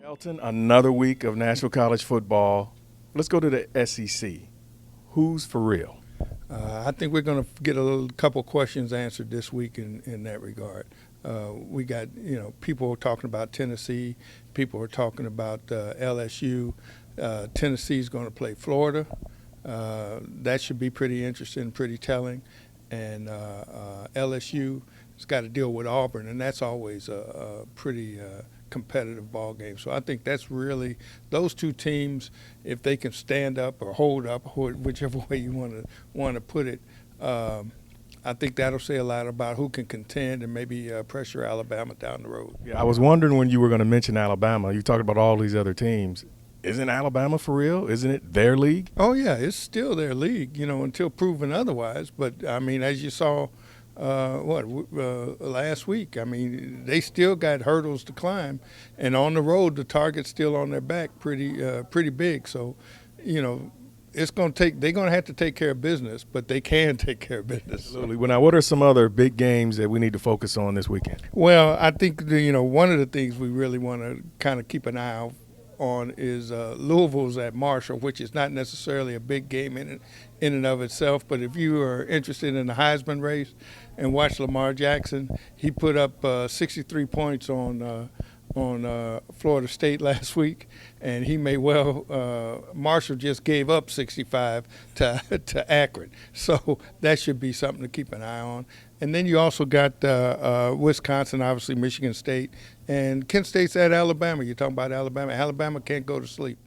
Elton, another week of National College football. Let's go to the SEC. Who's for real? I think we're going to get a couple questions answered this week in that regard. We got, people are talking about Tennessee. People are talking about LSU. Tennessee's going to play Florida. That should be pretty interesting, pretty telling. And LSU has got to deal with Auburn, and that's always a pretty competitive ball game. So I think that's really those two teams, if they can stand up or hold up, or whichever way you want to put it, I think that'll say a lot about who can contend and maybe pressure Alabama down the road. Yeah, I was wondering when you were going to mention Alabama. You talked about all these other teams. Isn't Alabama for real? Isn't it their league? Oh, yeah, it's still their league, until proven otherwise. But, I mean, as you saw last week, I mean, they still got hurdles to climb. And on the road, the target's still on their back pretty big. So, it's going to take – they're going to have to take care of business, but they can take care of business. Absolutely. Well, now, what are some other big games that we need to focus on this weekend? Well, I think, one of the things we really want to kind of keep an eye out on is Louisville's at Marshall, which is not necessarily a big game in and of itself. But if you are interested in the Heisman race and watch Lamar Jackson, he put up 63 points on Florida State last week, and he may well Marshall just gave up 65 to Akron, so that should be something to keep an eye on. And then you also got Wisconsin, obviously Michigan State, and Kent State's at Alabama. You're talking about Alabama. Alabama can't go to sleep.